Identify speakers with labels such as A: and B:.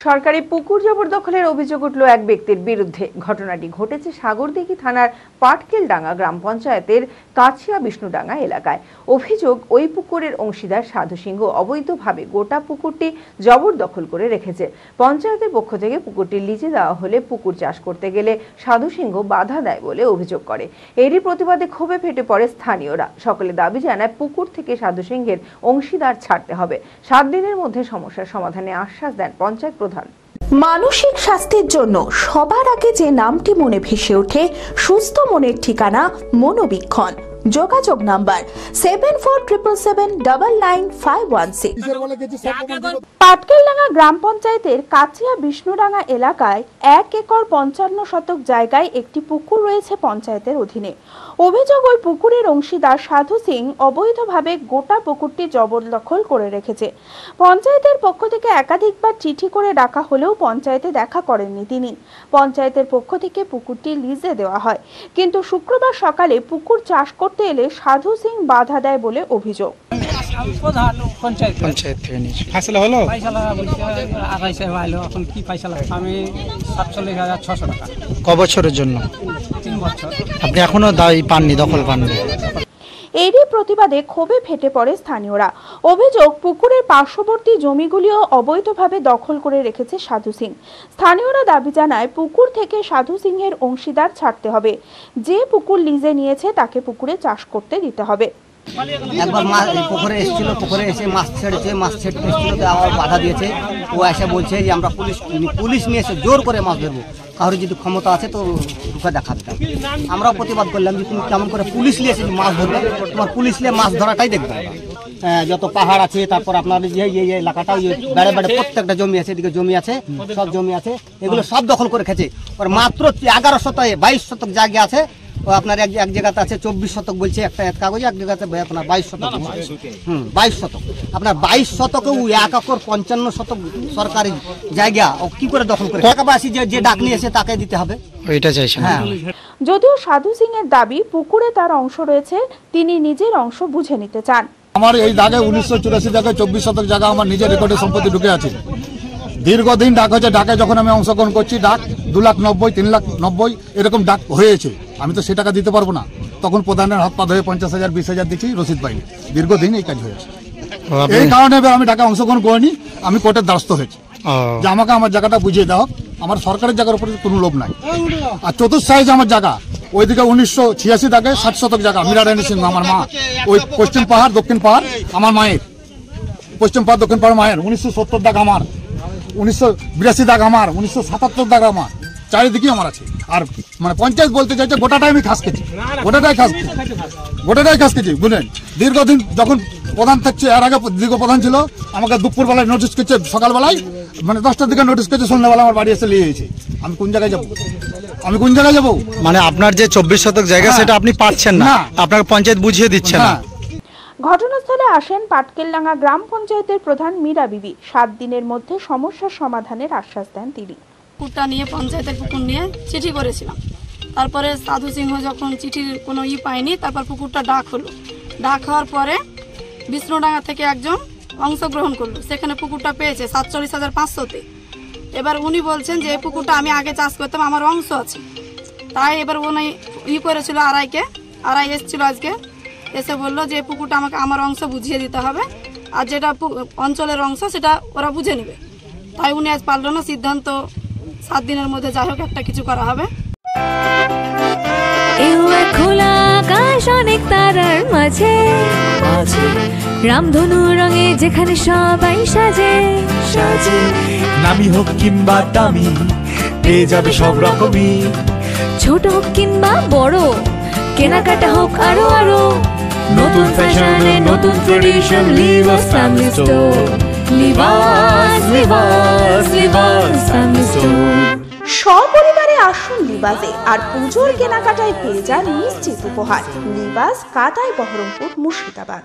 A: সরকারি পুকুর জবরদখলের অভিযোগ উঠল এক ব্যক্তির বিরুদ্ধে। ঘটনাটি ঘটেছে সাগরদিঘি থানার পাটকেলডাঙ্গা গ্রাম পঞ্চায়েতের কাছিয়া বিষ্ণুডাঙ্গা এলাকায়। অভিযোগ, ওই পুকুরের অংশীদার সাধু সিংহ অবৈধভাবে গোটা পুকুরটি জবরদখল করে রেখেছে। পঞ্চায়েতের পক্ষ থেকে পুকুরটি লিজে দেওয়া হলে পুকুর চাষ করতে গেলে সাধু সিংহ বাধা দেয় বলে অভিযোগ করে। এরই প্রতিবাদে ক্ষোভে ফেটে পড়ে স্থানীয়রা। সকলে দাবি জানায় পুকুর থেকে সাধু সিংহের অংশীদার ছাড়তে হবে। 7 দিনের মধ্যে সমস্যার সমাধানে আশ্বাস দেন পঞ্চায়েত প্রধান।
B: মানসিক স্বাস্থ্যের জন্য সবার আগে যে নামটি মনে ভেসে ওঠে, সুস্থ মনের ঠিকানা মনোবীক্ষণ। যোগাযোগ নাম্বার 7477999516। পাটকেলডাঙ্গা গ্রাম পঞ্চায়েতের কাছিয়া বিষ্ণুডাঙ্গা এলাকায় 1 একর 55 শতক জায়গায় একটি পুকুর রয়েছে পঞ্চায়েতের অধীনে। অভিযোগ, ওই পুকুরের অংশীদার সাধু সিং অবৈধভাবে গোটা পুকুরটি জবরদখল করে রেখেছে। পঞ্চায়েতের পক্ষ থেকে একাধিকবার চিঠি করে ডাকা হলেও পঞ্চায়েতে দেখা করেননি তিনি। পঞ্চায়েতের পক্ষ থেকে পুকুরটি লিজে দেওয়া হয়, কিন্তু শুক্রবার সকালে পুকুর চাষ করতে এলে সাধু সিং বাধা দেয় বলে অভিযোগ।
C: বছরের জন্য আপনি এখনো দাবি পাননি, দখল পাননি।
B: এরই প্রতিবাদে ক্ষোভে ফেটে পড়ে স্থানীয়রা। অভিযোগ, পুকুরের পার্শ্ববর্তী জমিগুলিও অবৈধভাবে দখল করে রেখেছে সাধু সিং। স্থানীয়রা দাবি জানায় পুকুর থেকে সাধু সিংহের অংশীদার ছাড়তে হবে। যে পুকুর লিজে নিয়েছে তাকে পুকুরে চাষ করতে দিতে হবে।
D: একবার পুকুরে এসেছিল, পুকুরে এসে মাছ ছেড়েছে, মাছ ছেড়তে এসেছিল, আবার বাধা দিয়েছে। ও এসে বলছে যে আমরা পুলিশ নিয়ে এসে জোর করে মাছ ধরবো, কারোর যদি ক্ষমতা আছে তো রুখে দেখাবে। আমরাও প্রতিবাদ করলাম যে তুমি কেমন করে পুলিশ নিয়ে এসে মাছ ধরবে, তোমার পুলিশ নিয়ে মাছ ধরাটাই দেখবে। যত পাহাড় আছে, তারপর আপনার যে এলাকাটা বেড়ে বেড়ে প্রত্যেকটা জমি আছে, এদিকে জমি আছে, সব জমি আছে, এগুলো সব দখল করে খেয়েছে। ওর মাত্র 11 শতক 22 শতক জায়গা আছে। ও আপনার এক জায়গাতে আছে 24 শতক বলছে একটা কাগজে, এক জায়গাতে আপনার 22 শতক। 22 শতক আপনার 22 শতকে 1 একর 55 শতক সরকারি জায়গা ও কি করে দখল করে? এলাকাবাসী যে ডাক নিয়েছে তাকে দিতে হবে, এটা চাইছেন। হ্যাঁ,
B: যদিও সাধু সিং এর দাবি পুকুরে তার অংশ রয়েছে, তিনি নিজের অংশ বুঝে নিতে চান।
E: আমার এই দাগে 1984 থেকে 24 শতক জায়গা আমার নিজের রেকর্ডে সম্পত্তি ঢুকে আছে। দীর্ঘদিন ডাক হয়েছে, ডাকে যখন আমি অংশগ্রহণ করছি ডাক 2,90,000 3,90,000 এরকম ডাক হয়েছে। আমি তো সে টাকা দিতে পারবো না। তখন প্রধানের হাত পা ধরে 50,000 20,000 দিচ্ছি, রসিদ পাইনি। দীর্ঘদিন এই কাজ হয়েছে। এই কারণে আমি ডাকে অংশগ্রহণ করিনি। আমি কোর্টের দ্বারস্থ হয়েছি যে আমাকে আমার জায়গাটা বুঝিয়ে দেওয়া। আমার সরকারের জায়গার উপরে কোনো লোভ নাই। আর চতুর্সাইজ আমার জায়গা, ওইদিকে 1986 থেকে 60 শতক জায়গা মীরারানী সিংহ আমার মা। ওই পশ্চিম পাহাড় দক্ষিণ পাহাড় আমার মায়ের, পশ্চিম পাহাড় দক্ষিণ পাহাড় মায়ের। 1970 দাগ আমার, 1982 দাগ আমার, 1977 দাগ আমার, চারিদিকে আমার আছে। আর মানে পঞ্চায়েত বলতে চাইছে গোটাটাই আমি খাস খেয়েছি, গোটাটাই খাস খেয়েছি বুঝলেন। দীর্ঘদিন যখন প্রধান থাকছে, এর আগে দীর্ঘ প্রধান ছিল, আমাকে দুপুরবেলায় নোটিশ করছে, সকালবেলায় মানে 10টার দিকে নোটিশ করছে, সন্ধ্যাবেলা আমার বাড়ি এসে নিয়ে গেছে। আমি কোন জায়গায় যাবো?
C: মানে আপনার যে 24 শতক জায়গা সেটা আপনি পাচ্ছেন না, আপনার পঞ্চায়েত বুঝিয়ে দিচ্ছে না।
B: ঘটনাস্থলে আসেন পাটকেলডাঙ্গা গ্রাম পঞ্চায়েতের প্রধান মীরা বিবি। 7 দিনের মধ্যে সমস্যার সমাধানের আশ্বাস দেন তিনি।
F: পুকুরটা নিয়ে পঞ্চায়েতের পুকুর নিয়ে চিঠি করেছিলাম। তারপরে সাধু সিংহ যখন চিঠির কোনো পায়নি, তারপর পুকুরটা ডাক হলো। ডাক হওয়ার পরে বিষ্ণুডাঙ্গা থেকে একজন অংশগ্রহণ করলো, সেখানে পুকুরটা পেয়েছে 47,500-তে। এবার উনি বলছেন যে এই পুকুরটা আমি আগে চাষ করতাম, আমার অংশ আছে। তাই এবার উনি করেছিল আড়াই এসেছিল আজকে, এসে বললো যে এই পুকুরটা আমাকে আমার অংশ বুঝিয়ে দিতে হবে, আর যেটা অঞ্চলের অংশ সেটা ওরা বুঝে নেবে। তাই উনি আজ পারল না, সিদ্ধান্ত 7 দিনের মধ্যে যাই হোক একটা কিছু করা হবে।
G: খোলা আকাশ অনেক তারার মাঝে, রামধনু রঙে যেখানে সবাই সাজে,
H: নামি হোক কিংবা দামি পেয়ে যাবে সব রকমই,
G: ছোট হোক কিংবা বড়, কেনাকাটা হোক আরো আরো,
H: নতুন ফ্যাশনে নতুন tradition, Libas family store, Libas family store.
B: সপরিবারে আসুন লিবাসে, আর পুজোর কেনাকাটায় পেয়ে যান নিশ্চিত উপহার। লিবাস, কাতাই, বহরমপুর, মুর্শিদাবাদ।